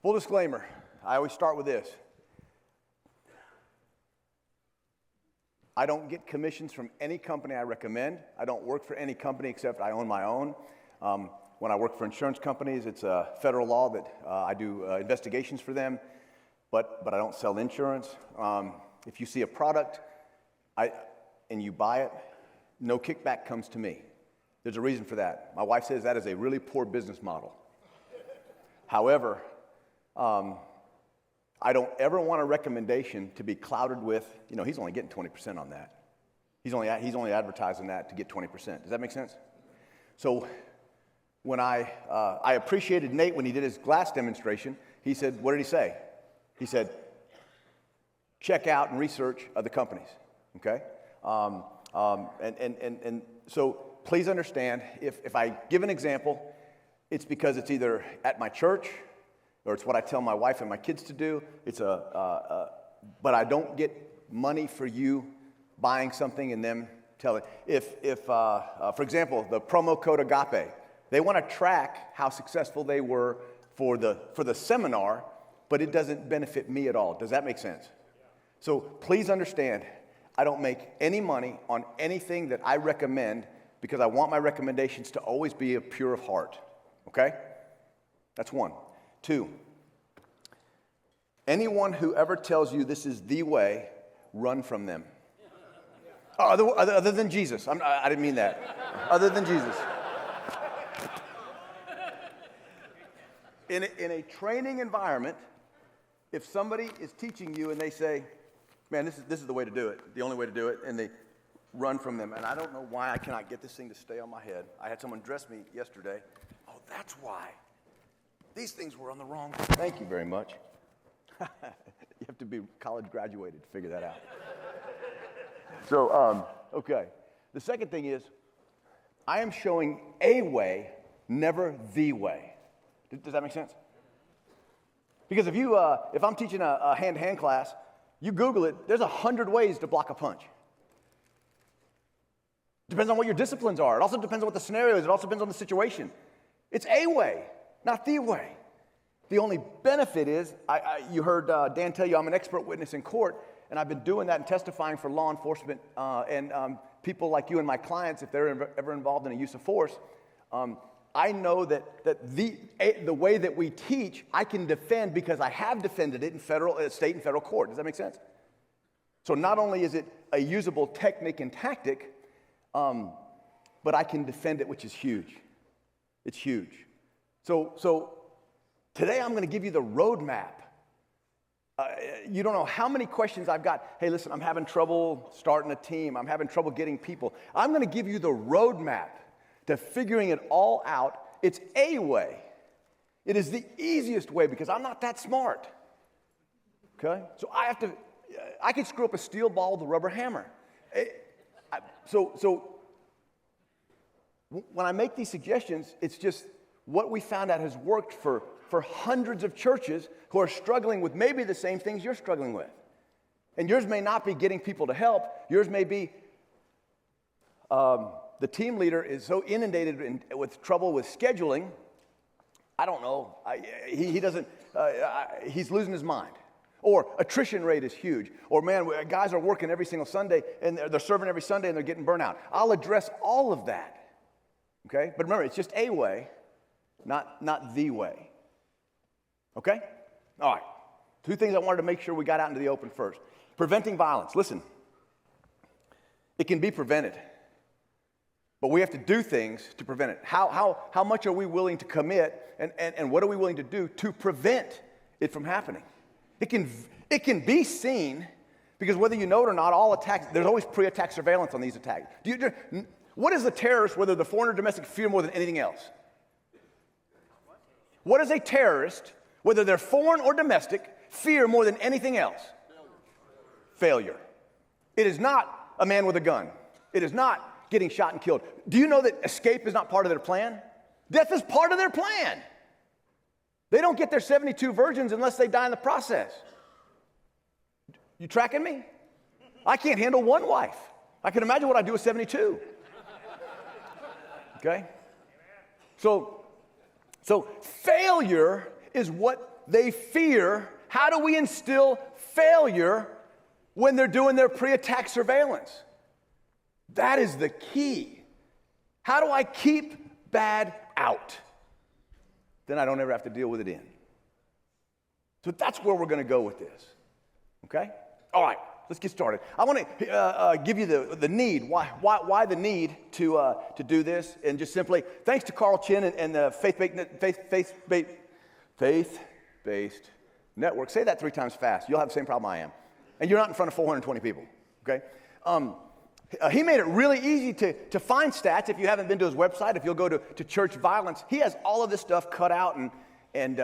Full disclaimer, I always start with this. I don't get commissions from any company I recommend. I don't work for any company except I own my own. When I work for insurance companies, it's a federal law that I do investigations for them, but I don't sell insurance. If you see a product and you buy it, no kickback comes to me. There's a reason for that. My wife says that is a really poor business model. However, I don't ever want a recommendation to be clouded with, he's only getting 20% on that. He's only advertising that to get 20%. Does that make sense? So when I appreciated Nate when he did his glass demonstration, he said, what did he say? He said, check out and research other companies, okay? And so please understand, if I give an example, it's because it's either at my church or it's what I tell my wife and my kids to do. But I don't get money for you buying something and them telling. For example, the promo code Agape, they want to track how successful they were for the seminar, but it doesn't benefit me at all. Does that make sense? So please understand, I don't make any money on anything that I recommend because I want my recommendations to always be pure of heart. Okay? That's one. Two, anyone who ever tells you this is the way, run from them. Other than Jesus. I didn't mean that. Other than Jesus. In a training environment, if somebody is teaching you and they say, man, this is the way to do it, the only way to do it, and they run from them. And I don't know why I cannot get this thing to stay on my head. I had someone dress me yesterday. Oh, that's why. These things were on the wrong. Thank you very much. You have to be college graduated to figure that out. So, okay. The second thing is, I am showing a way, never the way. Does that make sense? Because if I'm teaching a hand-to-hand class, you Google it, there's 100 ways to block a punch. Depends on what your disciplines are. It also depends on what the scenario is. It also depends on the situation. It's a way, not the way. The only benefit is, you heard Dan tell you I'm an expert witness in court, and I've been doing that and testifying for law enforcement and people like you and my clients, if they're ever involved in a use of force. I know that the way that we teach, I can defend because I have defended it in state and federal court. Does that make sense? So not only is it a usable technique and tactic, but I can defend it, which is huge. It's huge. So today I'm going to give you the roadmap. You don't know how many questions I've got. Hey, listen, I'm having trouble starting a team. I'm having trouble getting people. I'm going to give you the roadmap to figuring it all out. It's a way. It is the easiest way because I'm not that smart. Okay? So I could screw up a steel ball with a rubber hammer. So when I make these suggestions, it's just what we found out has worked for hundreds of churches who are struggling with maybe the same things you're struggling with. And yours may not be getting people to help. Yours may be the team leader is so inundated with trouble with scheduling. I don't know. He doesn't. He's losing his mind. Or attrition rate is huge. Or man, guys are working every single Sunday and they're serving every Sunday and they're getting burnt out. I'll address all of that. Okay? But remember, it's just a way, not the way. Okay? All right. Two things I wanted to make sure we got out into the open first. Preventing violence. Listen, it can be prevented. But we have to do things to prevent it. How much are we willing to commit and what are we willing to do to prevent it from happening? It can be seen because whether you know it or not, all attacks, there's always pre-attack surveillance on these attacks. What is a terrorist, whether they're foreign or domestic, fear more than anything else? What is a terrorist, whether they're foreign or domestic, fear more than anything else? Failure. It is not a man with a gun. It is not getting shot and killed. Do you know that escape is not part of their plan? Death is part of their plan. They don't get their 72 virgins unless they die in the process. You tracking me? I can't handle one wife. I can imagine what I do with 72. Okay? So failure is what they fear, how do we instill failure when they're doing their pre-attack surveillance? That is the key. How do I keep bad out? Then I don't ever have to deal with it in. So that's where we're going to go with this. Okay? All right, let's get started. I want to give you the need. Why the need to do this? And just simply, thanks to Carl Chin and the faith-based network. Say that 3 times fast. You'll have the same problem I am. And you're not in front of 420 people. Okay? He made it really easy to find stats. If you haven't been to his website, if you'll go to church violence, he has all of this stuff cut out and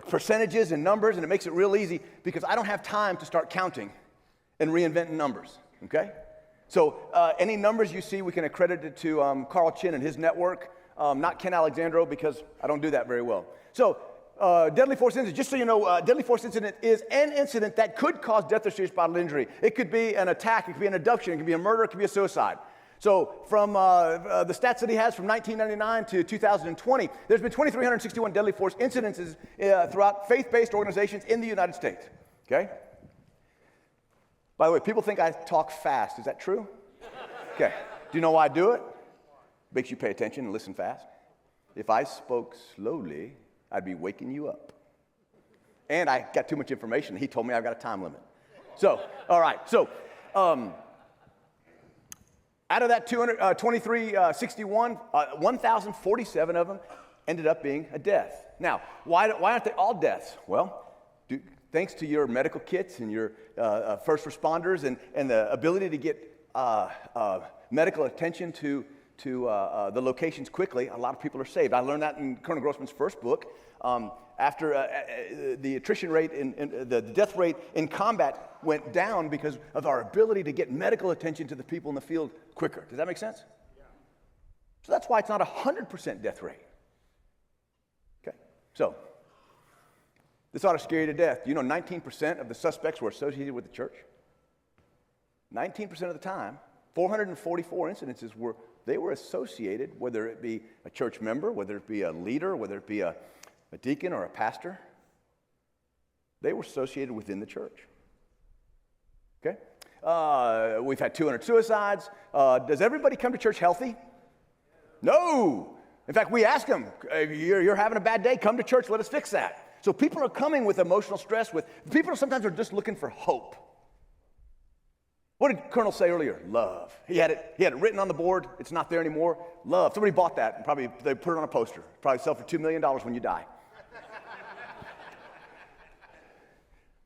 percentages and numbers, and it makes it real easy because I don't have time to start counting and reinventing numbers, okay? So any numbers you see, we can accredit it to Carl Chin and his network, not Ken Alexandrow, because I don't do that very well. So deadly force incident, just so you know, deadly force incident is an incident that could cause death or serious bodily injury. It could be an attack, it could be an abduction, it could be a murder, it could be a suicide. So from the stats that he has from 1999 to 2020, there's been 2,361 deadly force incidences throughout faith-based organizations in the United States, okay? By the way, people think I talk fast. Is that true? Okay. Do you know why I do it? Makes you pay attention and listen fast. If I spoke slowly, I'd be waking you up. And I got too much information. He told me I've got a time limit. So, all right. So, out of that 2,361, 1,047 of them ended up being a death. Now, why aren't they all deaths? Well, thanks to your medical kits and your first responders and the ability to get medical attention to the locations quickly, a lot of people are saved. I learned that in Colonel Grossman's first book. After the attrition rate, the death rate in combat went down because of our ability to get medical attention to the people in the field quicker. Does that make sense? Yeah. So that's why it's not a 100% death rate. Okay, so this ought to scare you to death. You know 19% of the suspects were associated with the church? 19% of the time, 444 incidences were associated, whether it be a church member, whether it be a leader, whether it be a deacon or a pastor, they were associated within the church. Okay? We've had 200 suicides. Does everybody come to church healthy? No. In fact, we ask them, you're having a bad day, come to church, let us fix that. So people are coming with emotional stress, people sometimes are just looking for hope. What did Colonel say earlier? Love. He had it written on the board. It's not there anymore. Love. Somebody bought that and probably they put it on a poster. Probably sell for $2 million when you die.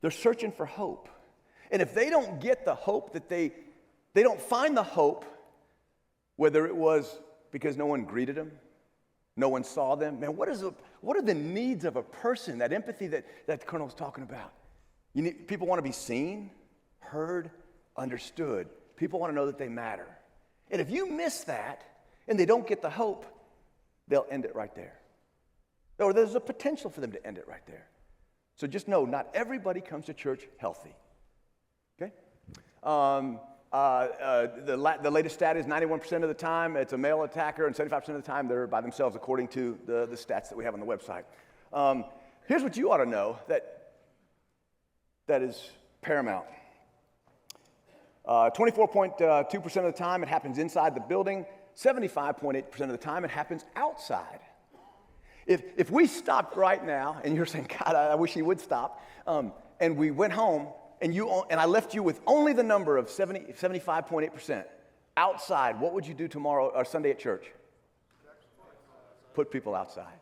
They're searching for hope. And if they don't get the hope that they don't find the hope, whether it was because no one greeted them, no one saw them. Man, what are the needs of a person, that empathy that the Colonel's talking about? People want to be seen, heard, understood. People want to know that they matter. And if you miss that and they don't get the hope, they'll end it right there. Or there's a potential for them to end it right there. So just know, not everybody comes to church healthy. Okay? The latest stat is 91% of the time it's a male attacker, and 75% of the time they're by themselves, according to the stats that we have on the website. Here's what you ought to know that is paramount. 24.2% of the time it happens inside the building. 75.8% of the time it happens outside. If we stopped right now, and you're saying, God, I wish he would stop, and we went home, and I left you with only the number of 75.8% outside, what would you do tomorrow or Sunday at church? Put people outside.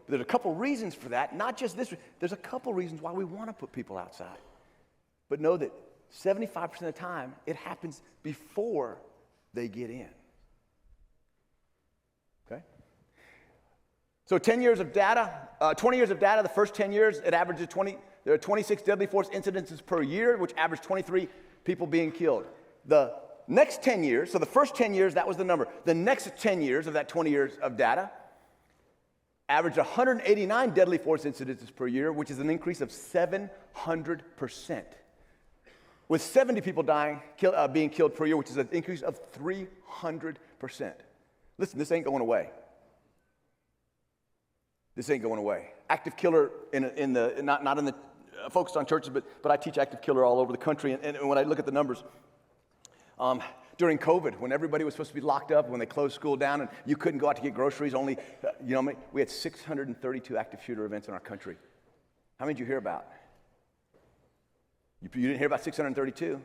There's a couple reasons for that, not just this. There's a couple reasons why we want to put people outside. But know that 75% of the time, it happens before they get in. Okay? So 10 years of data, 20 years of data, the first 10 years, it averages there are 26 deadly force incidences per year, which average 23 people being killed. The next 10 years, so the first 10 years, that was the number. The next 10 years of that 20 years of data averaged 189 deadly force incidences per year, which is an increase of 700%. With 70 people being killed per year, which is an increase of 300%. Listen, this ain't going away. This ain't going away. Active killer not in the focused on churches, but I teach active killer all over the country. And when I look at the numbers, during COVID, when everybody was supposed to be locked up, when they closed school down and you couldn't go out to get groceries, we had 632 active shooter events in our country. How many did you hear about? You didn't hear about 632.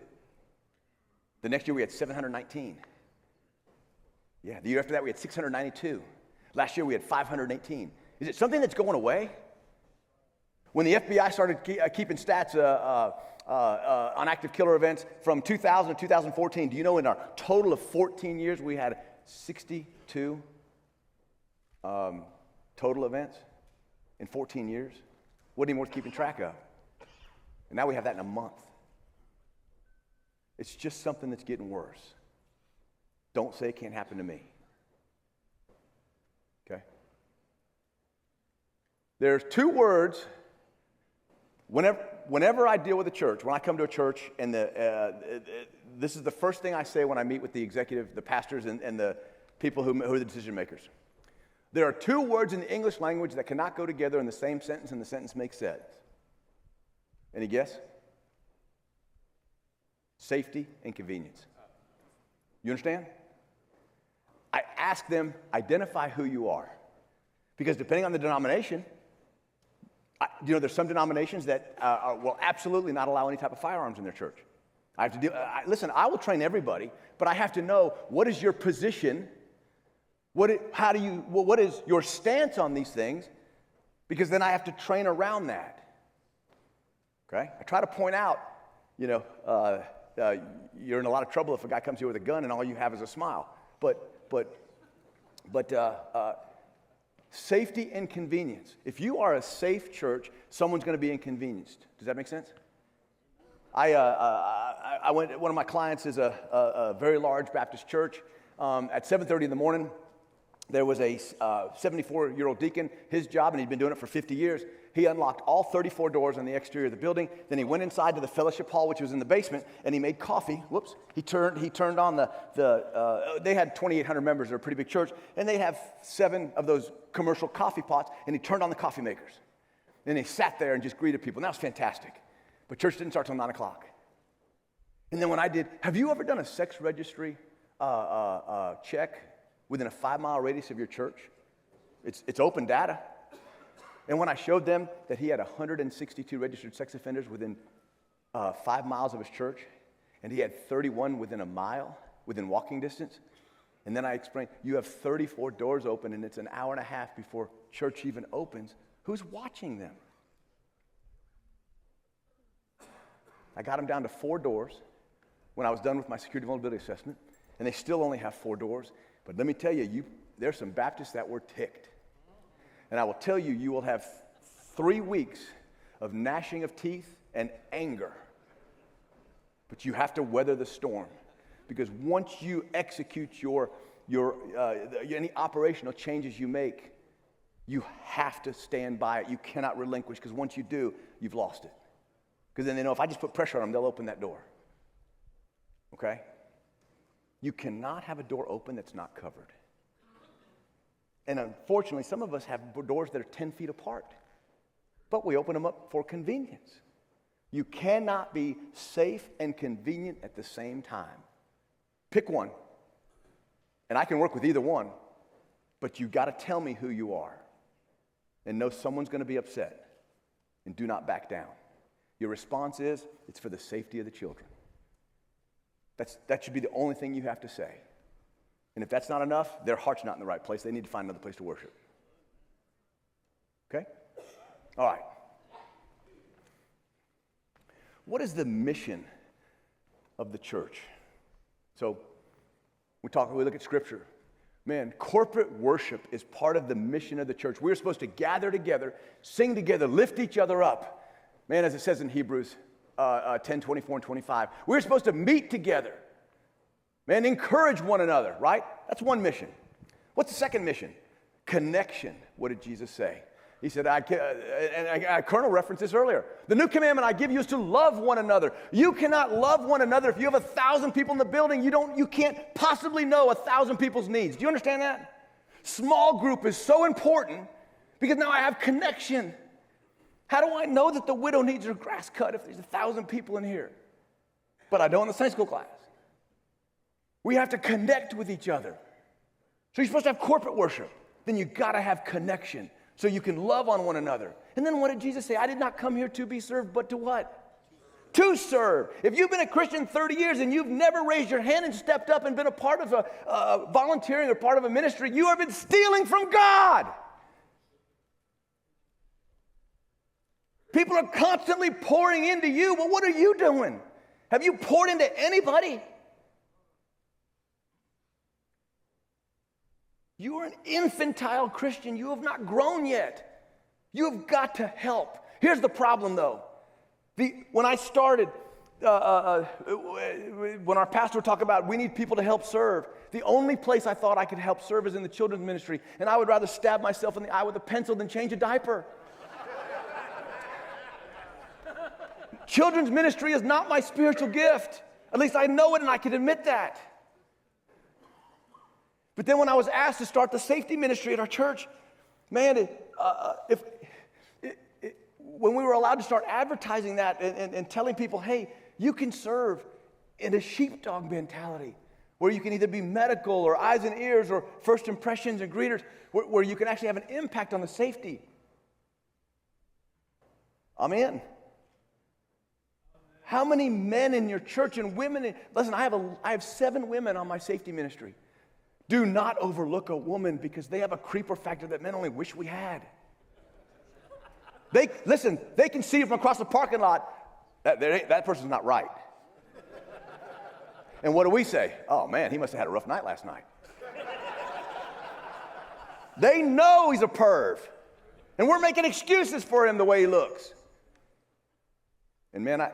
The next year we had 719. Yeah, the year after that we had 692. Last year we had 518. Is it something that's going away? When the FBI started keeping stats on active killer events from 2000 to 2014, do you know in our total of 14 years we had 62 total events in 14 years? Wasn't even worth keeping track of. And now we have that in a month. It's just something that's getting worse. Don't say it can't happen to me. Okay? There's two words. Whenever I deal with a church, when I come to a church, and this is the first thing I say when I meet with the executive, the pastors, and the people who are the decision makers. There are two words in the English language that cannot go together in the same sentence, and the sentence makes sense. Any guess? Safety and convenience. You understand? I ask them, identify who you are. Because depending on the denomination, there's some denominations that will absolutely not allow any type of firearms in their church. I have to listen, I will train everybody, but I have to know what is your position, what is your stance on these things, because then I have to train around that. Okay? I try to point out, you're in a lot of trouble if a guy comes here with a gun and all you have is a smile. But safety and convenience. If you are a safe church, someone's going to be inconvenienced. Does that make sense? I went. One of my clients is a very large Baptist church. At 7:30 in the morning, there was a 74-year-old deacon. His job, and he'd been doing it for 50 years. He unlocked all 34 doors on the exterior of the building. Then he went inside to the fellowship hall, which was in the basement, and he made coffee. Whoops! He turned on they had 2,800 members. They're a pretty big church, and they have 7 of those commercial coffee pots. And he turned on the coffee makers. And he sat there and just greeted people. And that was fantastic. But church didn't start till 9 o'clock. And then when I did, have you ever done a sex registry check within a 5-mile radius of your church? It's open data. And when I showed them that he had 162 registered sex offenders within 5 miles of his church, and he had 31 within a mile, within walking distance, and then I explained, you have 34 doors open, and it's an hour and a half before church even opens. Who's watching them? I got them down to 4 doors when I was done with my security vulnerability assessment, and they still only have 4 doors. But let me tell you, there's some Baptists that were ticked. And I will tell you, you will have 3 weeks of gnashing of teeth and anger. But you have to weather the storm. Because once you execute any operational changes you make, you have to stand by it. You cannot relinquish, because once you do, you've lost it. Because then they know if I just put pressure on them, they'll open that door. Okay? You cannot have a door open that's not covered. And unfortunately, some of us have doors that are 10 feet apart. But we open them up for convenience. You cannot be safe and convenient at the same time. Pick one. And I can work with either one. But you got to tell me who you are. And know someone's going to be upset. And do not back down. Your response is, it's for the safety of the children. That should be the only thing you have to say. And if that's not enough, their heart's not in the right place. They need to find another place to worship. Okay? All right. What is the mission of the church? So, we look at Scripture. Man, corporate worship is part of the mission of the church. We're supposed to gather together, sing together, lift each other up. Man, as it says in Hebrews 10, 24 and 25, we're supposed to meet together. Man, encourage one another, right? That's one mission. What's the second mission? Connection. What did Jesus say? He said, Colonel referenced this earlier. The new commandment I give you is to love one another. You cannot love one another if you have 1,000 people in the building. You can't possibly know 1,000 people's needs. Do you understand that? Small group is so important Because now I have connection. How do I know that the widow needs her grass cut if there's 1,000 people in here? But I don't in the Sunday school class. We have to connect with each other. So you're supposed to have corporate worship. Then you got to have connection so you can love on one another. And then what did Jesus say? I did not come here to be served, but to what? To serve. If you've been a Christian 30 years and you've never raised your hand and stepped up and been a part of a volunteering or part of a ministry, you have been stealing from God. People are constantly pouring into you. Well, what are you doing? Have you poured into anybody? You are an infantile Christian. You have not grown yet. You have got to help. Here's the problem, though. When I started, when our pastor would talk about we need people to help serve, the only place I thought I could help serve is in the children's ministry. And I would rather stab myself in the eye with a pencil than change a diaper. Children's ministry is not my spiritual gift. At least I know it and I can admit that. But then when I was asked to start the safety ministry at our church, man, when we were allowed to start advertising that and telling people, hey, you can serve in a sheepdog mentality, where you can either be medical or eyes and ears or first impressions and greeters, where you can actually have an impact on the safety. I'm in. How many men in your church and women? Listen, I have 7 women on my safety ministry. Do not overlook a woman because they have a creeper factor that men only wish we had. They can see you from across the parking lot. That person's not right. And what do we say? Oh man, he must have had a rough night last night. They know he's a perv. And we're making excuses for him the way he looks. And man, I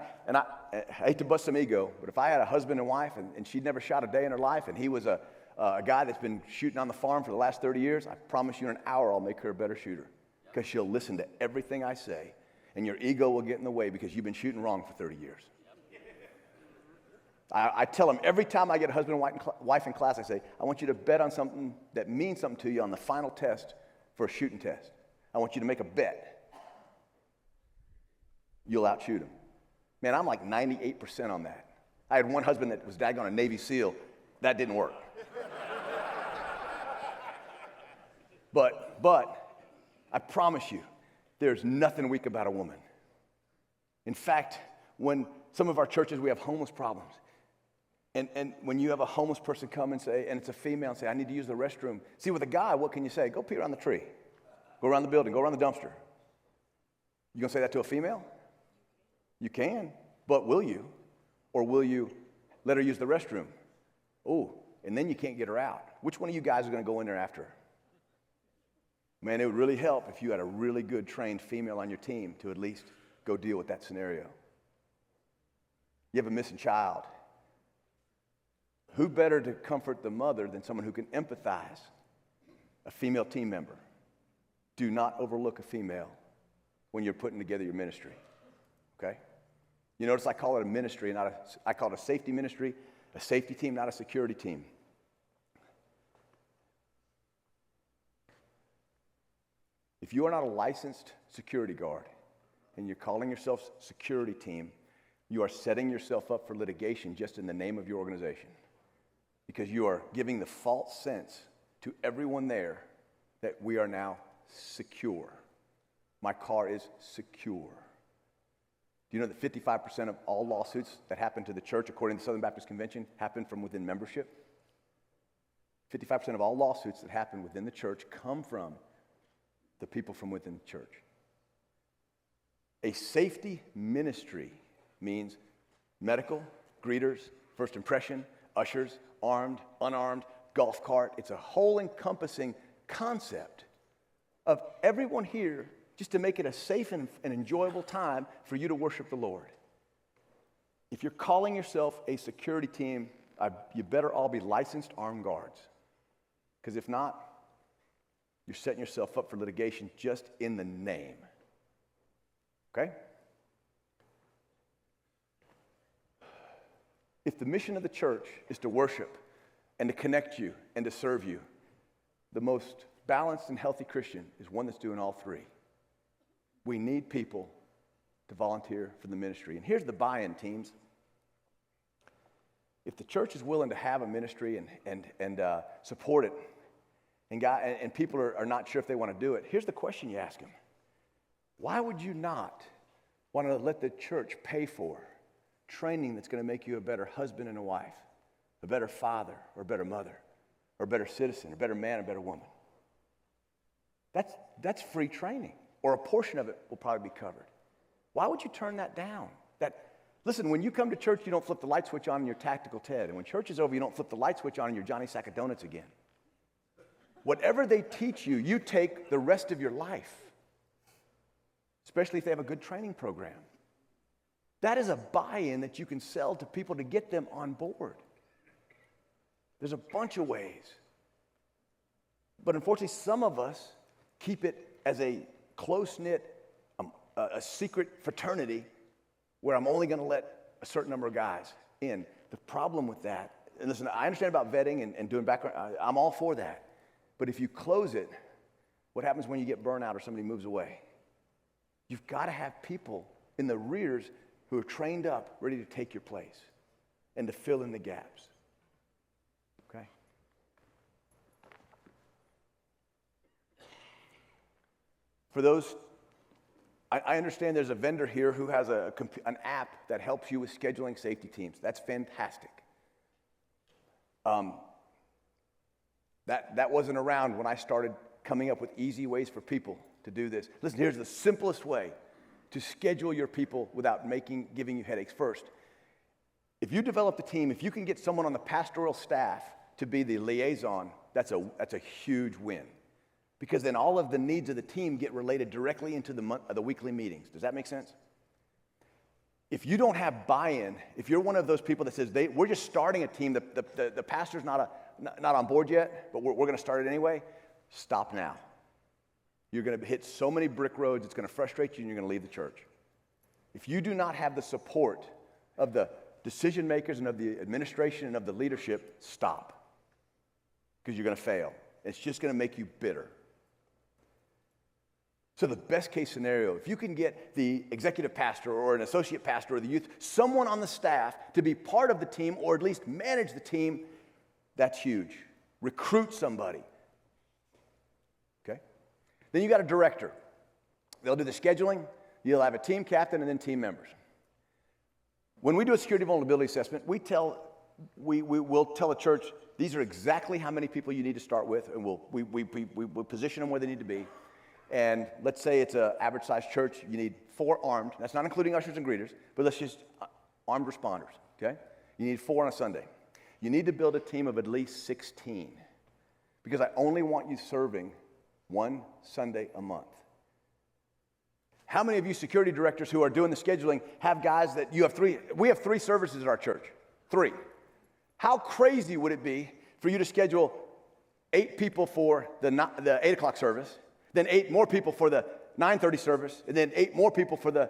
hate to bust some ego, but if I had a husband and wife and she'd never shot a day in her life and he was a guy that's been shooting on the farm for the last 30 years, I promise you in an hour I'll make her a better shooter because she'll listen to everything I say and your ego will get in the way because you've been shooting wrong for 30 years. I tell them every time I get a husband and wife in class, I say, I want you to bet on something that means something to you on the final test for a shooting test. I want you to make a bet. You'll outshoot him. Man, I'm like 98% on that. I had one husband that was daggone a Navy SEAL. That didn't work. But I promise you, there's nothing weak about a woman. In fact, when some of our churches, we have homeless problems. And when you have a homeless person come and say, and it's a female, and say, I need to use the restroom. See, with a guy, what can you say? Go pee around the tree. Go around the building. Go around the dumpster. You gonna say that to a female? You can, but will you? Or will you let her use the restroom? Oh, and then you can't get her out. Which one of you guys are going to go in there after her? Man, it would really help if you had a really good trained female on your team to at least go deal with that scenario. You have a missing child. Who better to comfort the mother than someone who can empathize? A female team member. Do not overlook a female when you're putting together your ministry. Okay? You notice I call it a ministry, I call it a safety ministry, a safety team, not a security team. If you are not a licensed security guard and you're calling yourself security team, you are setting yourself up for litigation just in the name of your organization. Because you are giving the false sense to everyone there that we are now secure. My car is secure. Do you know that 55% of all lawsuits that happen to the church, according to the Southern Baptist Convention, happen from within membership? 55% of all lawsuits that happen within the church come from the people from within the church. A safety ministry means medical, greeters, first impression, ushers, armed, unarmed, golf cart. It's a whole encompassing concept of everyone here just to make it a safe and enjoyable time for you to worship the Lord. If you're calling yourself a security team, you better all be licensed armed guards. Because if not, you're setting yourself up for litigation just in the name. Okay? If the mission of the church is to worship and to connect you and to serve you, the most balanced and healthy Christian is one that's doing all three. We need people to volunteer for the ministry. And here's the buy-in, teams. If the church is willing to have a ministry and support it, and people are not sure if they want to do it, here's the question you ask them. Why would you not want to let the church pay for training that's going to make you a better husband and a wife, a better father or a better mother, or a better citizen, a better man, a better woman? That's free training, or a portion of it will probably be covered. Why would you turn that down? Listen, when you come to church, you don't flip the light switch on in your tactical Ted. And when church is over, you don't flip the light switch on in your Johnny Sack of Donuts again. Whatever they teach you, you take the rest of your life, especially if they have a good training program. That is a buy-in that you can sell to people to get them on board. There's a bunch of ways. But unfortunately, some of us keep it as a close-knit, a secret fraternity where I'm only going to let a certain number of guys in. The problem with that, and listen, I understand about vetting and doing background, I'm all for that. But if you close it, what happens when you get burnout or somebody moves away? You've got to have people in the rears who are trained up, ready to take your place and to fill in the gaps. Okay? For those, I understand there's a vendor here who has an app that helps you with scheduling safety teams. That's fantastic. That wasn't around when I started coming up with easy ways for people to do this. Listen, here's the simplest way to schedule your people without giving you headaches. First, if you develop a team, if you can get someone on the pastoral staff to be the liaison, that's a huge win. Because then all of the needs of the team get related directly into the weekly meetings. Does that make sense? If you don't have buy-in, if you're one of those people that says, we're just starting a team, the pastor's not on board yet, but we're going to start it anyway, stop now. You're going to hit so many brick roads, it's going to frustrate you, and you're going to leave the church. If you do not have the support of the decision makers and of the administration and of the leadership, stop. Because you're going to fail. It's just going to make you bitter. So the best case scenario, if you can get the executive pastor or an associate pastor or the youth, someone on the staff to be part of the team or at least manage the team, that's huge. Recruit somebody. Okay? Then you got a director. They'll do the scheduling. You'll have a team captain and then team members. When we do a security vulnerability assessment, we'll tell a church, these are exactly how many people you need to start with, and we'll position them where they need to be. And let's say it's an average-sized church. You need 4 armed. That's not including ushers and greeters, but let's just armed responders, okay? You need 4 on a Sunday. You need to build a team of at least 16 because I only want you serving 1 Sunday a month. How many of you security directors who are doing the scheduling have guys that you have 3? We have 3 services at our church. 3. How crazy would it be for you to schedule 8 people for the 8 o'clock service, then 8 more people for the 9:30 service, and then 8 more people for the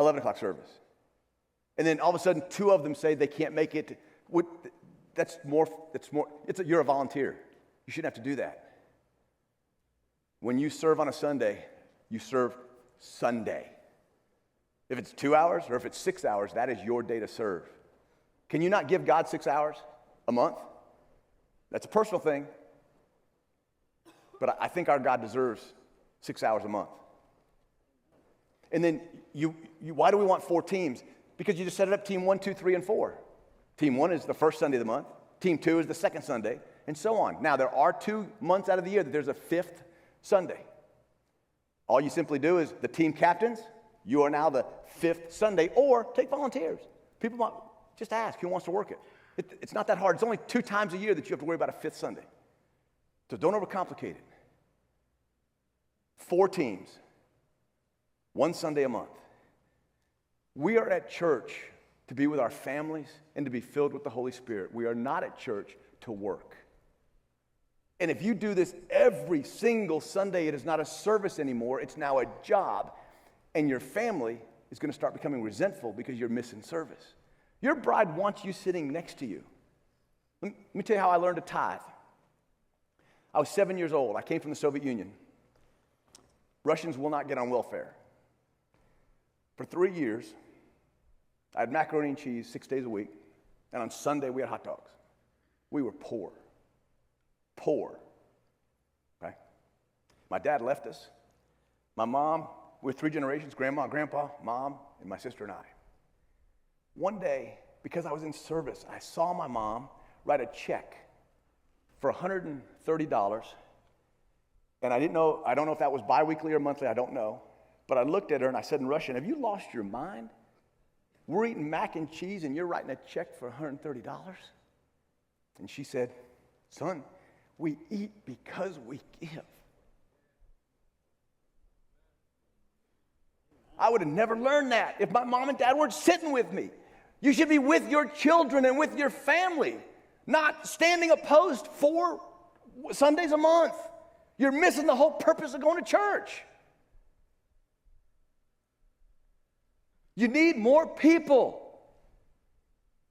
11 o'clock service. And then all of a sudden, 2 of them say they can't make it. You're a volunteer. You shouldn't have to do that. When you serve on a Sunday, you serve Sunday. If it's 2 hours or if it's 6 hours, that is your day to serve. Can you not give God 6 hours a month? That's a personal thing. But I think our God deserves 6 hours a month. And then why do we want 4 teams? Because you just set it up team 1, 2, 3, and 4. Team 1 is the first Sunday of the month. Team 2 is the second Sunday, and so on. Now, there are 2 months out of the year that there's a 5th Sunday. All you simply do is the team captains, you are now the 5th Sunday, or take volunteers. People might just ask who wants to work it. It's not that hard. It's only 2 times a year that you have to worry about a 5th Sunday. So don't overcomplicate it. 4 teams, 1 Sunday a month. We are at church to be with our families and to be filled with the Holy Spirit. We are not at church to work. And if you do this every single Sunday, it is not a service anymore. It's now a job. And your family is going to start becoming resentful because you're missing service. Your bride wants you sitting next to you. Let me tell you how I learned to tithe. I was 7 years old. I came from the Soviet Union. Russians will not get on welfare. For 3 years, I had macaroni and cheese 6 days a week, and on Sunday we had hot dogs. We were poor. Poor. Okay? My dad left us. My mom, we're 3 generations, grandma, grandpa, mom, and my sister and I. One day, because I was in service, I saw my mom write a check for $130, and I don't know if that was biweekly or monthly, I don't know, but I looked at her and I said in Russian, have you lost your mind? We're eating mac and cheese and you're writing a check for $130? And she said, son, we eat because we give. I would have never learned that if my mom and dad weren't sitting with me. You should be with your children and with your family, not standing opposed 4 Sundays a month. You're missing the whole purpose of going to church. You need more people,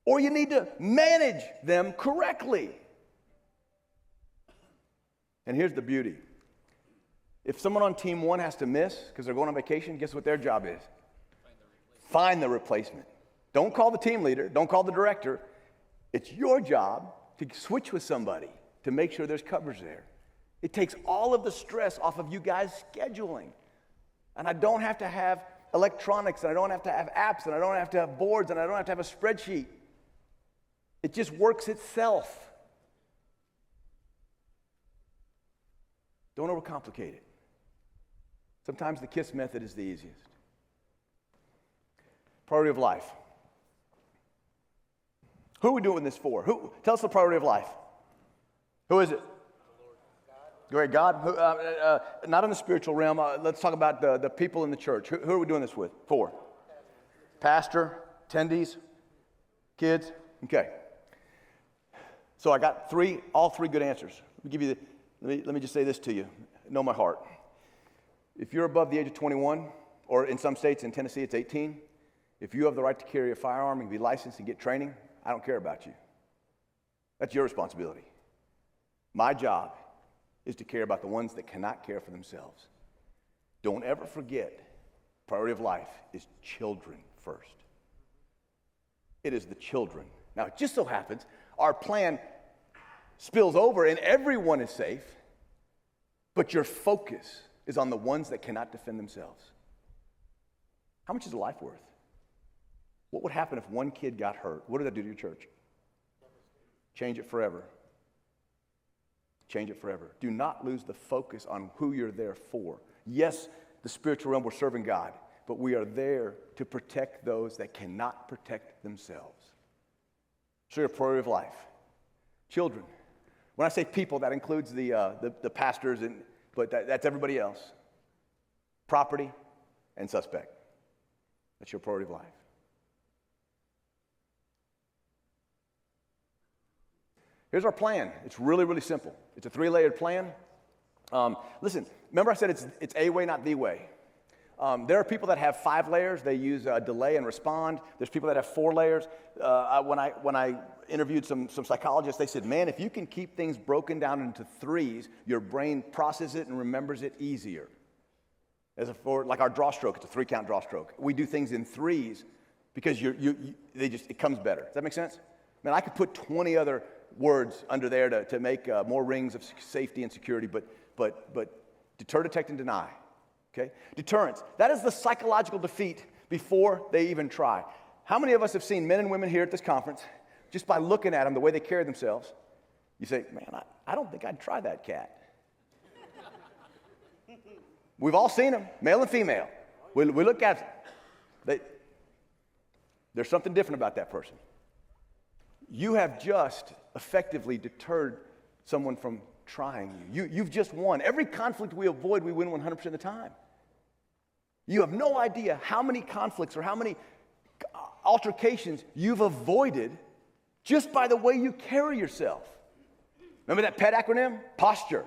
or you need to manage them correctly. And here's the beauty. If someone on team 1 has to miss because they're going on vacation, guess what their job is? Find the replacement. Don't call the team leader. Don't call the director. It's your job to switch with somebody to make sure there's coverage there. It takes all of the stress off of you guys scheduling. And I don't have to have electronics, and I don't have to have apps, and I don't have to have boards, and I don't have to have a spreadsheet. It just works itself. Don't overcomplicate it. Sometimes the KISS method is the easiest. Priority of life. Who are we doing this for? Tell us the priority of life. Who is it? Great God. Not in the spiritual realm. Let's talk about the people in the church. Who are we doing this with? For? Pastor, attendees, kids. Okay. So I got all three good answers. Let me just say this to you. Know my heart. If you're above the age of 21, or in some states, in Tennessee, it's 18, if you have the right to carry a firearm and be licensed and get training, I don't care about you. That's your responsibility. My job is to care about the ones that cannot care for themselves. Don't ever forget, priority of life is children first. It is the children. Now, it just so happens our plan spills over and everyone is safe, but your focus is on the ones that cannot defend themselves. How much is a life worth? What would happen if one kid got hurt? What did that do to your church? Change it forever. Change it forever. Do not lose the focus on who you're there for. Yes, the spiritual realm, we're serving God, but we are there to protect those that cannot protect themselves. So your priority of life. Children. When I say people, that includes the pastors, but that's everybody else. Property and suspect. That's your priority of life. Here's our plan. It's really, really simple. It's a 3-layered plan. Listen, remember I said it's a way, not the way. There are people that have 5 layers. They use delay and respond. There's people that have 4 layers. When I interviewed some psychologists, they said, man, if you can keep things broken down into 3s, your brain processes it and remembers it easier. Like our draw stroke, it's a 3-count draw stroke. We do things in 3s because it comes better. Does that make sense? Man, I could put 20 other words under there to make more rings of safety and security, but deter, detect, and deny. Okay? Deterrence. That is the psychological defeat before they even try. How many of us have seen men and women here at this conference, just by looking at them, the way they carry themselves, you say, man, I don't think I'd try that cat. We've all seen them, male and female. We look at them. There's something different about that person. You have just effectively deterred someone from trying you. You've just won. Every conflict we avoid, we win 100% of the time. You have no idea how many conflicts or how many altercations you've avoided just by the way you carry yourself. Remember that PET acronym? Posture.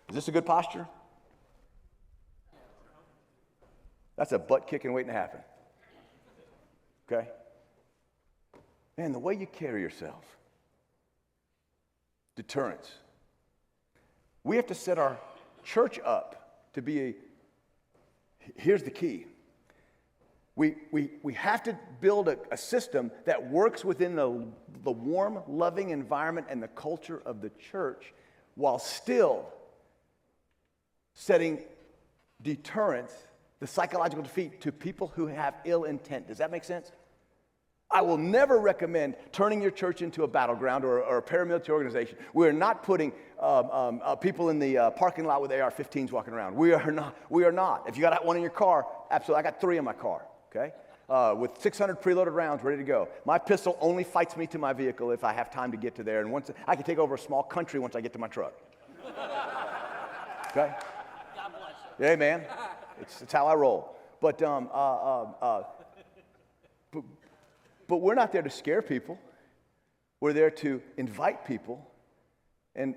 Is this a good posture? That's a butt kicking waiting to happen. Okay? Man, the way you carry yourself deterrence. We have to set our church up to be here's the key. We have to build a system that works within the warm, loving environment and the culture of the church while still setting deterrence, the psychological defeat, to people who have ill intent. Does that make sense? I will never recommend turning your church into a battleground or a paramilitary organization. We are not putting people in the parking lot with AR-15s walking around. We are not. If you got one in your car, absolutely. I got 3 in my car, okay? With 600 preloaded rounds ready to go. My pistol only fights me to my vehicle if I have time to get to there. And once I can take over a small country once I get to my truck. Okay? God bless you. Yeah, man. It's how I roll. But we're not there to scare people. We're there to invite people. And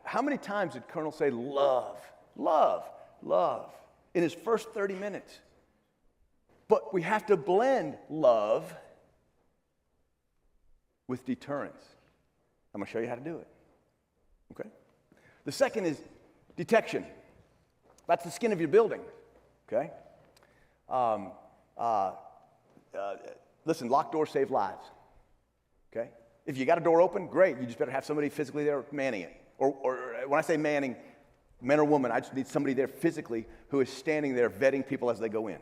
how many times did Colonel say love, love, love in his first 30 minutes? But we have to blend love with deterrence. I'm going to show you how to do it. Okay? The second is detection. That's the skin of your building. Okay? Listen, locked doors save lives. Okay? If you got a door open, great. You just better have somebody physically there manning it. Or when I say manning, man or woman, I just need somebody there physically who is standing there vetting people as they go in.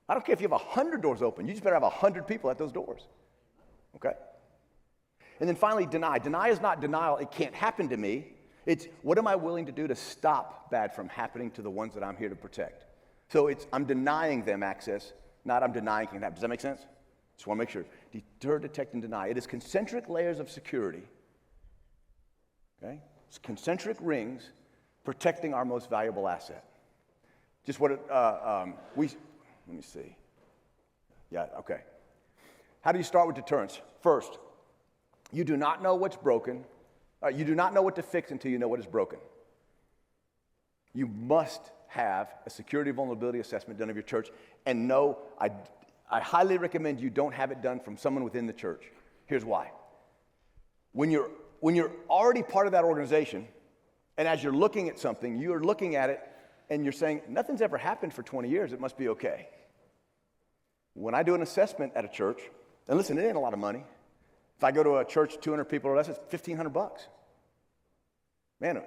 I don't care if you have 100 doors open. You just better have 100 people at those doors. Okay? And then finally, deny. Deny is not denial. It can't happen to me. It's what am I willing to do to stop bad from happening to the ones that I'm here to protect? So I'm denying them access, not I'm denying it can happen. Does that make sense? Just want to make sure. Deter, detect, and deny. It is concentric layers of security. Okay? It's concentric rings protecting our most valuable asset. Just what let me see. Yeah, okay. How do you start with deterrence? First, you do not know what's broken. You do not know what to fix until you know what is broken. You must have a security vulnerability assessment done of your church. And no, I highly recommend you don't have it done from someone within the church. Here's why. When you're already part of that organization, and as you're looking at something, you're looking at it and you're saying, nothing's ever happened for 20 years, it must be okay. When I do an assessment at a church, and listen, it ain't a lot of money. If I go to a church, 200 people or less, it's $1,500. Man,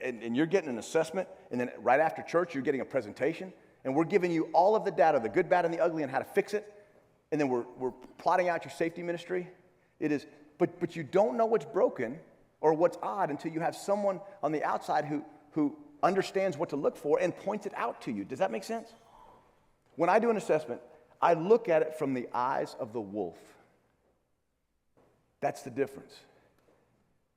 and you're getting an assessment, and then right after church, you're getting a presentation, and we're giving you all of the data, the good, bad, and the ugly, and how to fix it, and then we're plotting out your safety ministry. It is, but you don't know what's broken or what's odd until you have someone on the outside who understands what to look for and points it out to you. Does that make sense? When I do an assessment, I look at it from the eyes of the wolf. That's the difference.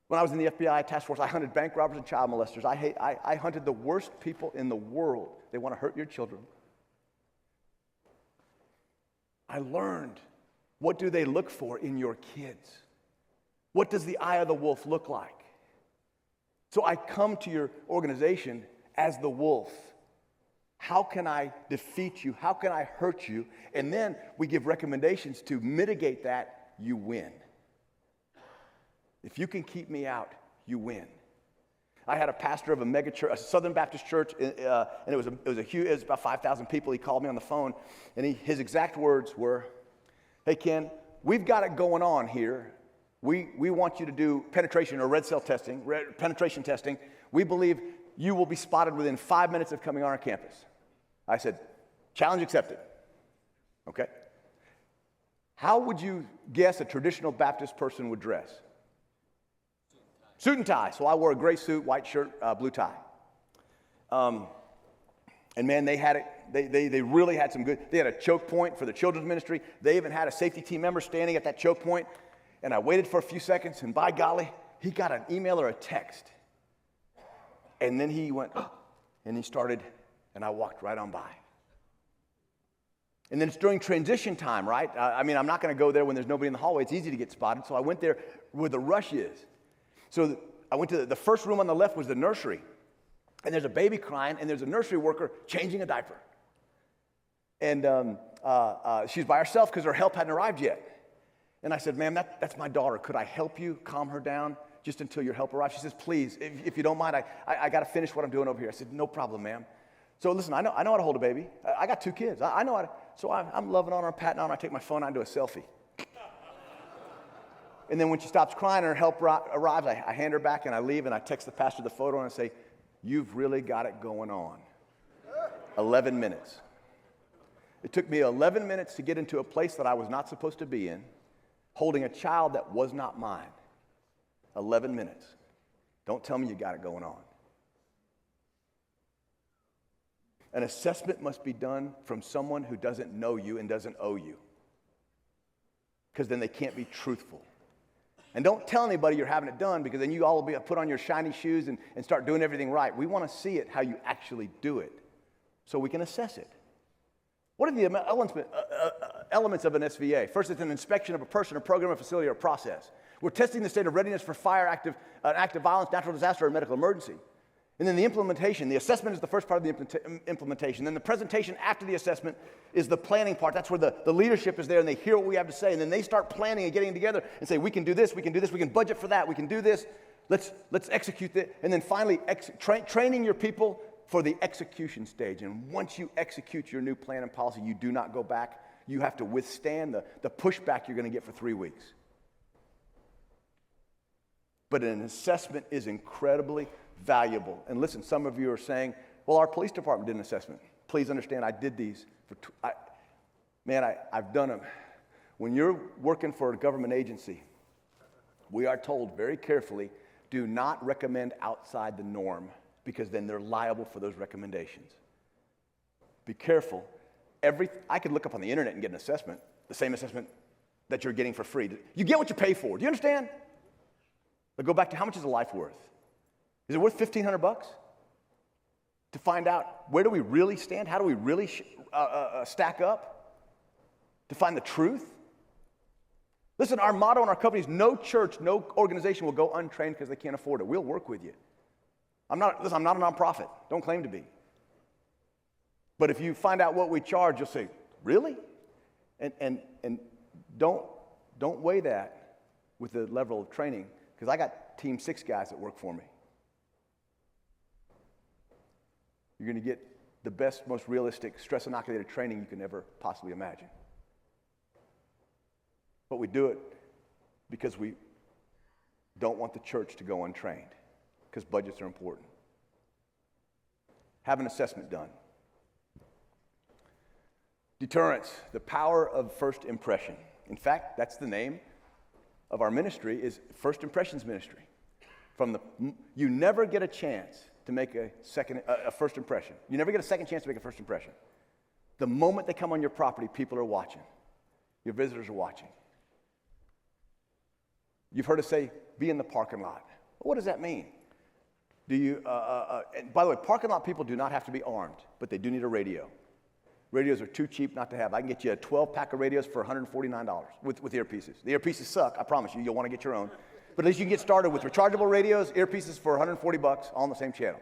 When I was in the FBI task force, I hunted bank robbers and child molesters. I hunted the worst people in the world. They want to hurt your children. I learned, what do they look for in your kids? What does the eye of the wolf look like? So I come to your organization as the wolf. How can I defeat you? How can I hurt you? And then we give recommendations to mitigate that. You win. If you can keep me out, you win. I had a pastor of a mega church, a Southern Baptist church, and it was about 5,000 people. He called me on the phone, and his exact words were, "Hey Ken, we've got it going on here. We want you to do penetration or penetration testing. We believe you will be spotted within 5 minutes of coming on our campus." I said, "Challenge accepted." Okay. How would you guess a traditional Baptist person would dress? Suit and tie. So I wore a gray suit, white shirt, blue tie. And man, they had it. They really had some good. They had a choke point for the children's ministry. They even had a safety team member standing at that choke point. And I waited for a few seconds, and by golly, he got an email or a text. And then he went, and he started, and I walked right on by. And then it's during transition time, right? I'm not going to go there when there's nobody in the hallway. It's easy to get spotted. So I went there where the rush is. So I went to the first room on the left was the nursery. And there's a baby crying, and there's a nursery worker changing a diaper. And she's by herself because her help hadn't arrived yet. And I said, "Ma'am, that's my daughter. Could I help you calm her down? just until your help arrives. She says, please, if you don't mind, I got to finish what I'm doing over here. I said, no problem, ma'am. So listen, I know how to hold a baby. I got 2 kids. I know how to, so I'm loving on her, patting on her. I take my phone out and do a selfie. And then when she stops crying and her help arrives, I hand her back and I leave and I text the pastor the photo and I say, you've really got it going on. 11 minutes. It took me 11 minutes to get into a place that I was not supposed to be in, holding a child that was not mine. 11 minutes. Don't tell me you got it going on. An assessment must be done from someone who doesn't know you and doesn't owe you, because then they can't be truthful. And don't tell anybody you're having it done, because then you all will be put on your shiny shoes and start doing everything right. We want to see it how you actually do it so we can assess it. What are the elements of an SVA? First, it's an inspection of a person, a program, a facility, or a process. We're testing the state of readiness for fire, active violence, natural disaster, or medical emergency. And then the implementation. The assessment is the first part of the implementation. Then the presentation after the assessment is the planning part. That's where the leadership is there and they hear what we have to say. And then they start planning and getting together and say, we can do this, we can do this, we can budget for that, we can do this. Let's execute that. And then finally, training your people for the execution stage. And once you execute your new plan and policy, you do not go back. You have to withstand the pushback you're going to get for 3 weeks. But an assessment is incredibly valuable. And listen, some of you are saying, well, our police department did an assessment. Please understand, I did these. I've done them. When you're working for a government agency, we are told very carefully, do not recommend outside the norm, because then they're liable for those recommendations. Be careful. I could look up on the internet and get an assessment, the same assessment that you're getting for free. You get what you pay for. Do you understand? But go back to, how much is a life worth? Is it worth $1,500 to find out where do we really stand? How do we really stack up? To find the truth? Listen, our motto in our company is no church, no organization will go untrained because they can't afford it. We'll work with you. I'm not a nonprofit. Don't claim to be. But if you find out what we charge, you'll say, really? And don't weigh that with the level of training, because I got Team 6 guys that work for me. You're going to get the best, most realistic, stress-inoculated training you can ever possibly imagine. But we do it because we don't want the church to go untrained, because budgets are important. Have an assessment done. Deterrence, the power of first impression. In fact, that's the name of our ministry, is First Impressions Ministry. You never get a chance to make a first impression. You never get a second chance to make a first impression. The moment they come on your property, people are watching. Your visitors are watching. You've heard us say, be in the parking lot. Well, what does that mean? And by the way, parking lot people do not have to be armed, but they do need a radio. Radios are too cheap not to have. I can get you a 12-pack of radios for $149 with earpieces. The earpieces suck, I promise you. You'll want to get your own. But at least you can get started with rechargeable radios, earpieces for $140, all on the same channel.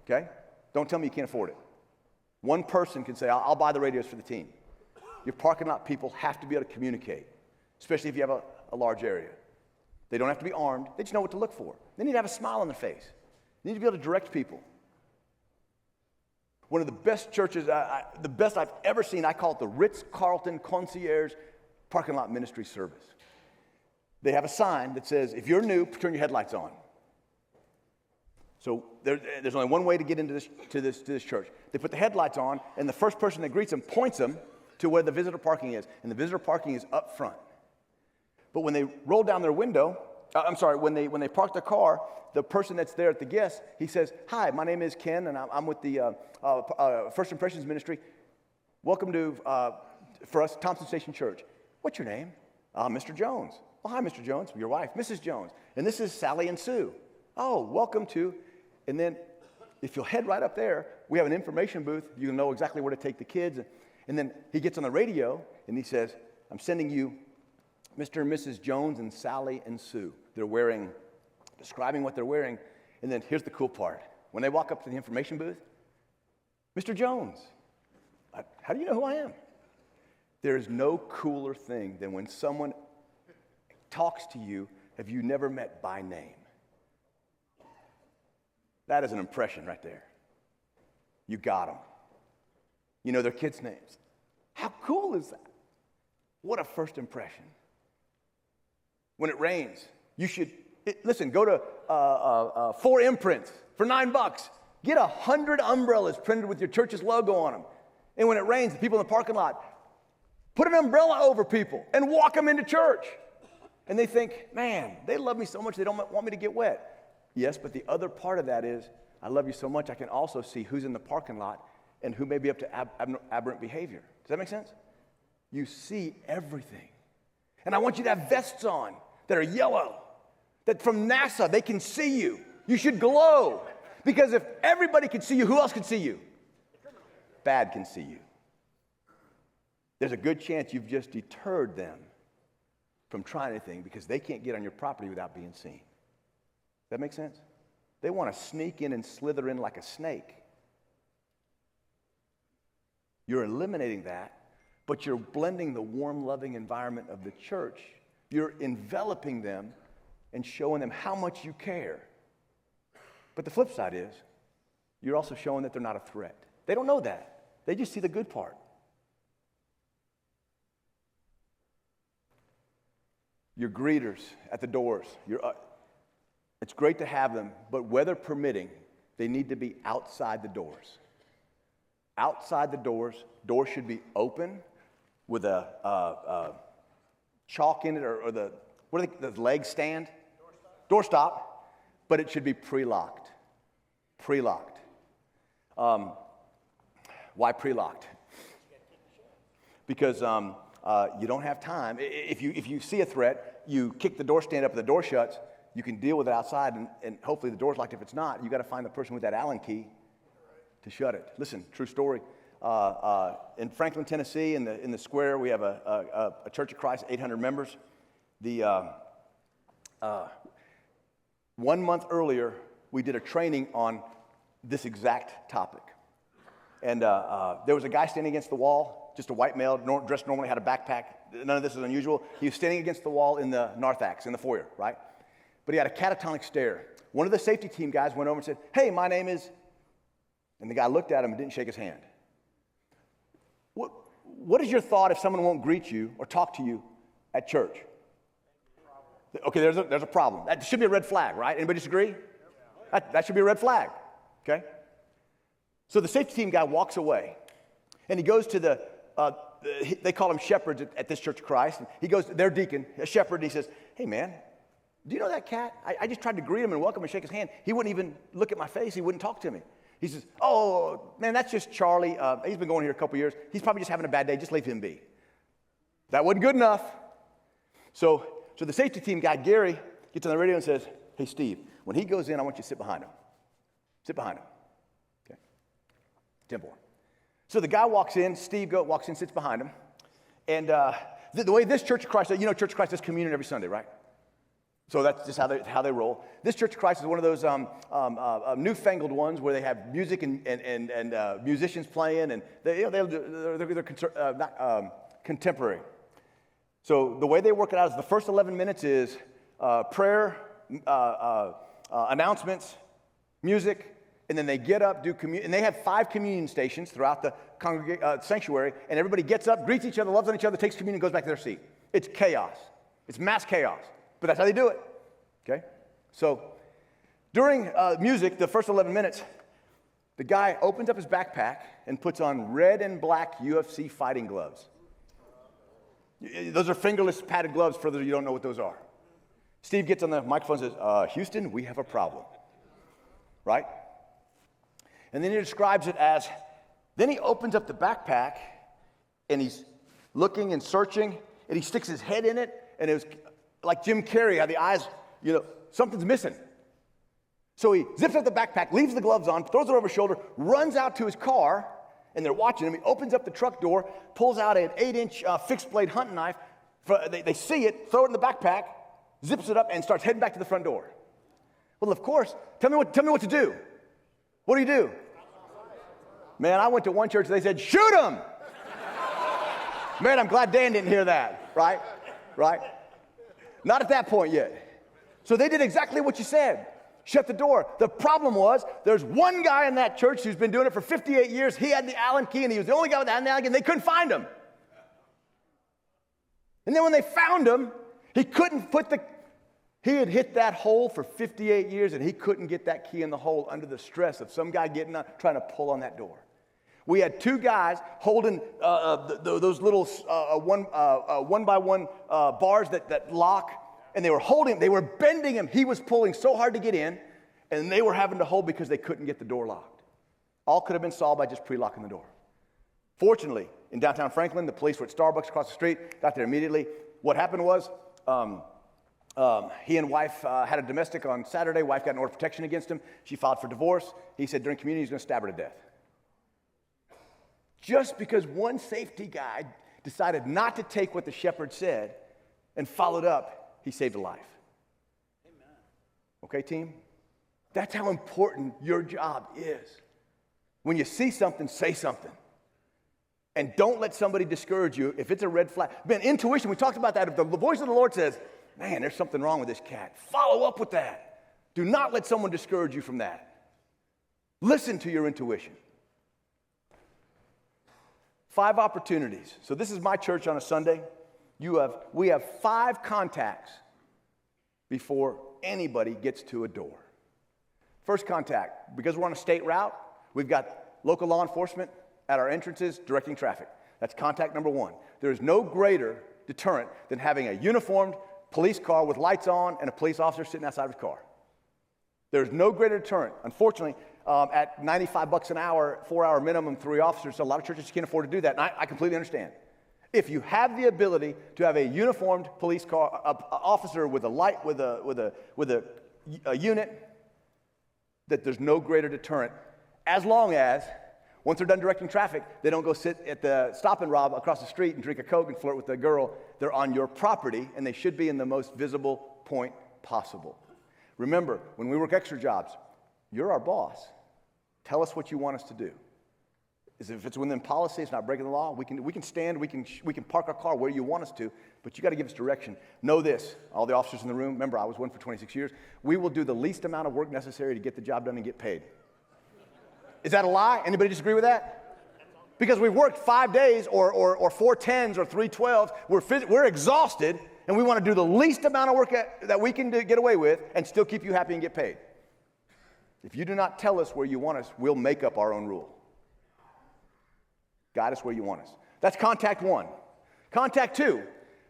Okay? Don't tell me you can't afford it. One person can say, I'll buy the radios for the team. Your parking lot people have to be able to communicate, especially if you have a large area. They don't have to be armed. They just know what to look for. They need to have a smile on their face. They need to be able to direct people. One of the best churches, the best I've ever seen, I call it the Ritz-Carlton Concierge Parking Lot Ministry Service. They have a sign that says, if you're new, turn your headlights on. So there's only one way to get into this church. They put the headlights on, and the first person that greets them points them to where the visitor parking is, and the visitor parking is up front. But when they roll down their window, when they park their car, the person that's there at the guest, he says, hi, my name is Ken, and I'm with the First Impressions Ministry. Welcome to, for us, Thompson Station Church. What's your name? Mr. Jones. Oh, hi, Mr. Jones. Your wife, Mrs. Jones. And this is Sally and Sue. Oh, welcome to, and then if you'll head right up there, we have an information booth. You know exactly where to take the kids. And then he gets on the radio, and he says, I'm sending you Mr. and Mrs. Jones and Sally and Sue. They're describing what they're wearing. And then here's the cool part. When they walk up to the information booth, Mr. Jones, how do you know who I am? There is no cooler thing than when someone talks to you have you never met by name? That is an impression right there. You got them. You know their kids' names. How cool is that? What a first impression. When it rains, you should, listen, go to 4 imprints for $9. Get 100 umbrellas printed with your church's logo on them. And when it rains, the people in the parking lot, put an umbrella over people and walk them into church. And they think, man, they love me so much they don't want me to get wet. Yes, but the other part of that is, I love you so much I can also see who's in the parking lot and who may be up to aberrant behavior. Does that make sense? You see everything. And I want you to have vests on that are yellow, that from NASA they can see you. You should glow. Because if everybody can see you, who else can see you? Bad can see you. There's a good chance you've just deterred them from trying anything because they can't get on your property without being seen. That make sense? They want to sneak in and slither in like a snake. You're eliminating that, but you're blending the warm, loving environment of the church. You're enveloping them and showing them how much you care. But the flip side is, you're also showing that they're not a threat. They don't know that. They just see the good part. Your greeters at the doors, it's great to have them, but weather permitting, they need to be outside the doors. Outside the doors should be open with a chalk in it or the leg stand? Doorstop. But it should be pre-locked. Pre-locked. Why pre-locked? Because you don't have time. If you see a threat, you kick the door stand up and the door shuts, you can deal with it outside, and hopefully the door's locked. If it's not, you got to find the person with that Allen key to shut it. Listen, true story. In Franklin, Tennessee, in the square, we have a Church of Christ, 800 members. 1 month earlier, we did a training on this exact topic. And there was a guy standing against the wall, just a white male, dressed normally, had a backpack. None of this is unusual. He was standing against the wall in the narthex, in the foyer, right? But he had a catatonic stare. One of the safety team guys went over and said, "Hey, my name is..." And the guy looked at him and didn't shake his hand. What is your thought if someone won't greet you or talk to you at church? Okay, there's a problem. That should be a red flag, right? Anybody disagree? That should be a red flag, okay? So the safety team guy walks away, and he goes to they call him shepherds at this Church of Christ. And he goes to their deacon, a shepherd, and he says, "Hey, man, do you know that cat? I just tried to greet him and welcome him and shake his hand. He wouldn't even look at my face. He wouldn't talk to me." He says, "Oh, man, that's just Charlie. He's been going here a couple years. He's probably just having a bad day. Just leave him be." That wasn't good enough. So the safety team guy, Gary, gets on the radio and says, "Hey, Steve, when he goes in, I want you to sit behind him. Sit behind him." Okay. 10-4. So the guy walks in, Steve walks in, sits behind him. And the way this Church of Christ, you know Church of Christ does communion every Sunday, right? So that's just how they roll. This Church of Christ is one of those newfangled ones where they have music and musicians playing, and they're contemporary. So the way they work it out is the first 11 minutes is prayer, announcements, music, and then they get up, do communion, and they have 5 communion stations throughout the sanctuary, and everybody gets up, greets each other, loves on each other, takes communion, goes back to their seat. It's chaos. It's mass chaos. But that's how they do it, okay? So during music, the first 11 minutes, the guy opens up his backpack and puts on red and black UFC fighting gloves. Those are fingerless padded gloves, for those of you who don't know what those are. Steve gets on the microphone and says, "Houston, we have a problem," right? And then he describes it as, then he opens up the backpack, and he's looking and searching, and he sticks his head in it, and it was like Jim Carrey, how the eyes, something's missing. So he zips up the backpack, leaves the gloves on, throws it over his shoulder, runs out to his car, and they're watching him. He opens up the truck door, pulls out an 8-inch fixed-blade hunting knife. They see it, throw it in the backpack, zips it up, and starts heading back to the front door. Well, of course, tell me what to do. What do you do? Man, I went to one church, they said, "Shoot him!" Man, I'm glad Dan didn't hear that, right? Right? Not at that point yet. So they did exactly what you said. Shut the door. The problem was there's one guy in that church who's been doing it for 58 years. He had the Allen key, and he was the only guy with the Allen key, and they couldn't find him. And then when they found him, he had hit that hole for 58 years, and he couldn't get that key in the hole under the stress of some guy trying to pull on that door. We had two guys holding those little one-by-one bars that lock, and they were bending him. He was pulling so hard to get in, and they were having to hold because they couldn't get the door locked. All could have been solved by just pre-locking the door. Fortunately, in downtown Franklin, the police were at Starbucks across the street, got there immediately. What happened was he and wife had a domestic on Saturday. Wife got an order of protection against him. She filed for divorce. He said during communion he's going to stab her to death. Just because one safety guy decided not to take what the shepherd said and followed up, he saved a life. Amen. Okay, team? That's how important your job is. When you see something, say something. And don't let somebody discourage you if it's a red flag. Man, intuition, we talked about that. If the voice of the Lord says, man, there's something wrong with this cat, follow up with that. Do not let someone discourage you from that. Listen to your intuition. 5 opportunities. So this is my church on a Sunday. We have 5 contacts before anybody gets to a door. First contact, because we're on a state route, we've got local law enforcement at our entrances directing traffic. That's contact number 1. There is no greater deterrent than having a uniformed police car with lights on and a police officer sitting outside of his car. There's no greater deterrent. Unfortunately, at $95 an hour, 4-hour minimum, 3 officers, a lot of churches can't afford to do that, and I completely understand. If you have the ability to have a uniformed police car officer with a light, with a unit, that there's no greater deterrent, as long as once they're done directing traffic, they don't go sit at the stop and rob across the street and drink a Coke and flirt with the girl. They're on your property, and they should be in the most visible point possible. Remember, when we work extra jobs, you're our boss. Tell us what you want us to do. If it's within policy, it's not breaking the law, we can stand, we can park our car where you want us to, but you got to give us direction. Know this, all the officers in the room, remember I was one for 26 years, we will do the least amount of work necessary to get the job done and get paid. Is that a lie? Anybody disagree with that? Because we've worked 5 days or 4 10s or 3 12s, we're exhausted, and we want to do the least amount of work that we can get away with and still keep you happy and get paid. If you do not tell us where you want us, we'll make up our own rule. Guide us where you want us. That's contact 1. Contact 2,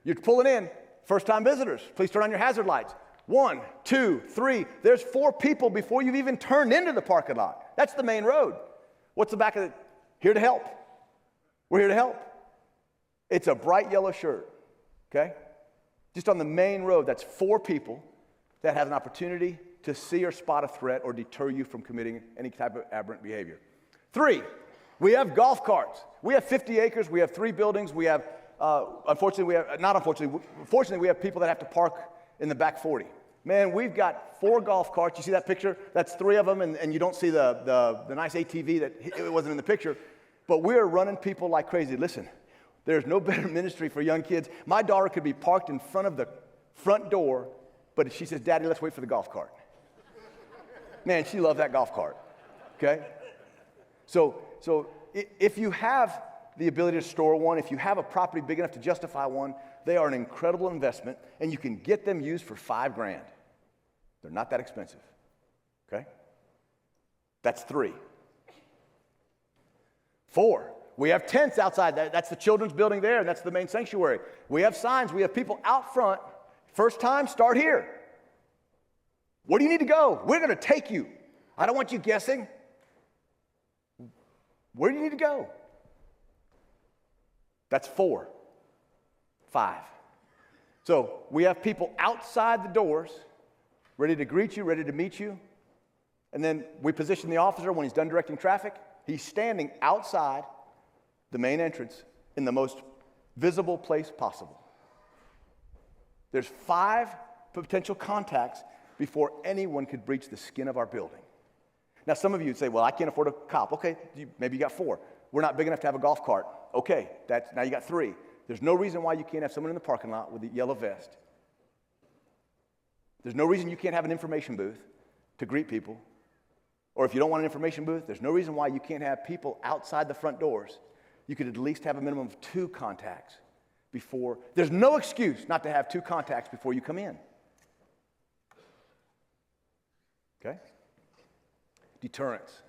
you're pulling in, first-time visitors. Please turn on your hazard lights. 1, 2, 3. There's 4 people before you've even turned into the parking lot. That's the main road. What's the back of it? Here to help. We're here to help. It's a bright yellow shirt, okay? Just on the main road, that's 4 people that have an opportunity to see or spot a threat or deter you from committing any type of aberrant behavior. 3, we have golf carts. We have 50 acres. We have 3 buildings. We have, fortunately, we have people that have to park in the back 40. Man, we've got 4 golf carts. You see that picture? That's 3 of them, and you don't see the nice ATV that it wasn't in the picture. But we're running people like crazy. Listen, there's no better ministry for young kids. My daughter could be parked in front of the front door, but she says, Daddy, let's wait for the golf cart. Man, she loves that golf cart, okay? So if you have the ability to store one, if you have a property big enough to justify one, they are an incredible investment, and you can get them used for $5,000. They're not that expensive, okay? That's 3. 4, we have tents outside. That's the children's building there, and that's the main sanctuary. We have signs. We have people out front. First time, start here. Where do you need to go? We're going to take you. I don't want you guessing. Where do you need to go? That's 4. 5. So we have people outside the doors, ready to greet you, ready to meet you. And then we position the officer when he's done directing traffic. He's standing outside the main entrance in the most visible place possible. There's 5 potential contacts before anyone could breach the skin of our building. Now, some of you would say, well, I can't afford a cop. Okay, maybe you got 4. We're not big enough to have a golf cart. Okay, now you got 3. There's no reason why you can't have someone in the parking lot with a yellow vest. There's no reason you can't have an information booth to greet people. Or if you don't want an information booth, there's no reason why you can't have people outside the front doors. You could at least have a minimum of 2 contacts before. There's no excuse not to have 2 contacts before you come in. Okay? Deterrence.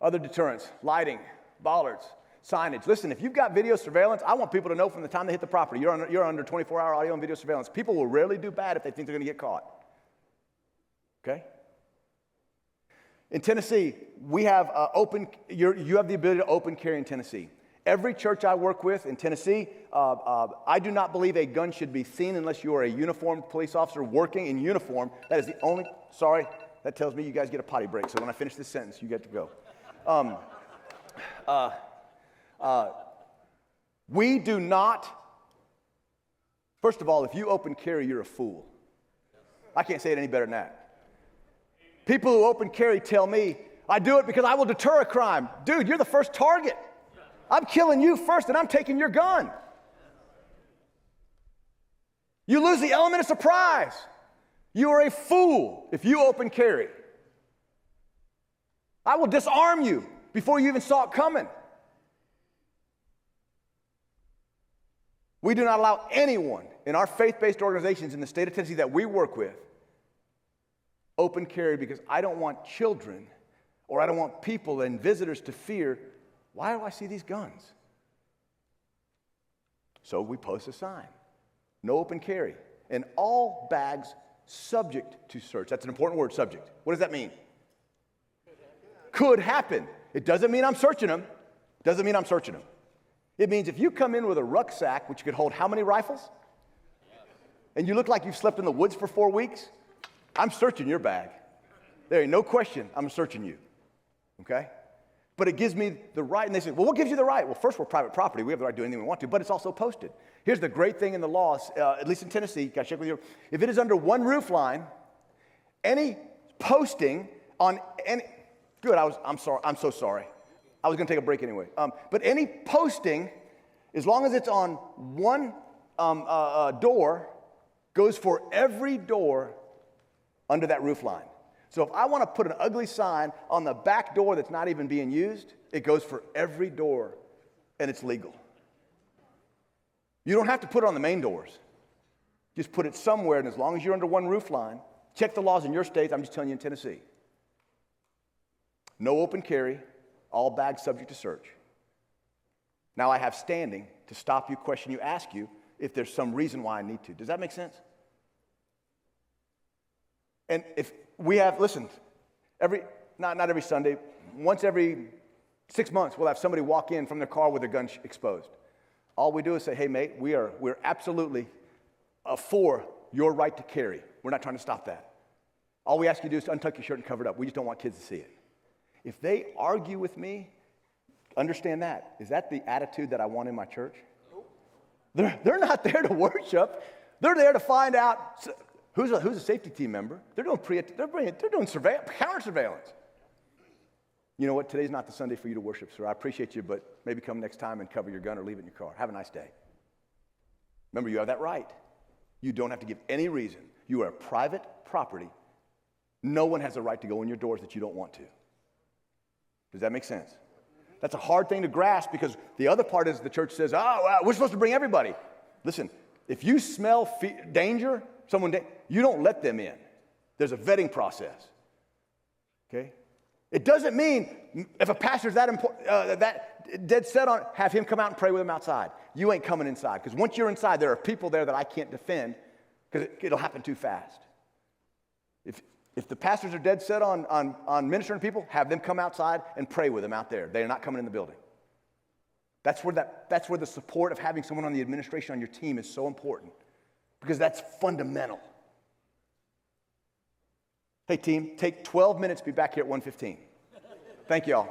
Other deterrents, lighting, bollards, signage. Listen, if you've got video surveillance, I want people to know from the time they hit the property, you're under 24-hour audio and video surveillance. People will rarely do bad if they think they're going to get caught. Okay? In Tennessee, we have you have the ability to open carry in Tennessee. Every church I work with in Tennessee, I do not believe a gun should be seen unless you are a uniformed police officer working in uniform. That is the only, sorry, that tells me you guys get a potty break. So when I finish this sentence, you get to go. We do not, first of all, if you open carry, you're a fool. I can't say it any better than that. People who open carry tell me, I do it because I will deter a crime. Dude, you're the first target. I'm killing you first and I'm taking your gun. You lose the element of surprise. You are a fool if you open carry. I will disarm you before you even saw it coming. We do not allow anyone in our faith-based organizations in the state of Tennessee that we work with open carry because I don't want children or I don't want people and visitors to fear, why do I see these guns? So we post a sign, no open carry, and all bags subject to search. That's an important word, subject. What does that mean? Could happen. It doesn't mean I'm searching them. Doesn't mean I'm searching them. It means if you come in with a rucksack, which could hold how many rifles? And you look like you've slept in the woods for 4 weeks, I'm searching your bag. There ain't no question I'm searching you. Okay? But it gives me the right, and they say, well, what gives you the right? Well, first, we're private property. We have the right to do anything we want to, but it's also posted. Here's the great thing in the laws, at least in Tennessee, got to check with you. If it is under one roof line, any posting on any, good, I'm so sorry. I was going to take a break anyway. But any posting, as long as it's on one door, goes for every door under that roof line. So if I want to put an ugly sign on the back door that's not even being used, it goes for every door, and it's legal. You don't have to put it on the main doors. Just put it somewhere, and as long as you're under one roof line, check the laws in your states. I'm just telling you in Tennessee. No open carry, all bags subject to search. Now I have standing to stop you, question you, ask you if there's some reason why I need to. Does that make sense? And if we have, listen, not every Sunday, once every 6 months, we'll have somebody walk in from their car with their gun exposed. All we do is say, hey, mate, we're absolutely for your right to carry. We're not trying to stop that. All we ask you to do is untuck your shirt and cover it up. We just don't want kids to see it. If they argue with me, understand that. Is that the attitude that I want in my church? They're not there to worship. They're there to find out who's a safety team member. They're doing counter surveillance. You know what? Today's not the Sunday for you to worship, sir. I appreciate you, but maybe come next time and cover your gun or leave it in your car. Have a nice day. Remember, you have that right. You don't have to give any reason. You are private property. No one has a right to go in your doors that you don't want to. Does that make sense? That's a hard thing to grasp because the other part is the church says, we're supposed to bring everybody. Listen, if you smell danger, you don't let them in. There's a vetting process. Okay? It doesn't mean if a pastor's that dead set on, have him come out and pray with him outside. You ain't coming inside because once you're inside, there are people there that I can't defend because it'll happen too fast. If the pastors are dead set on ministering to people, have them come outside and pray with them out there. They're not coming in the building. That's where the support of having someone on the administration on your team is so important because that's fundamental. Hey, team, take 12 minutes, be back here at 1:15. Thank you all.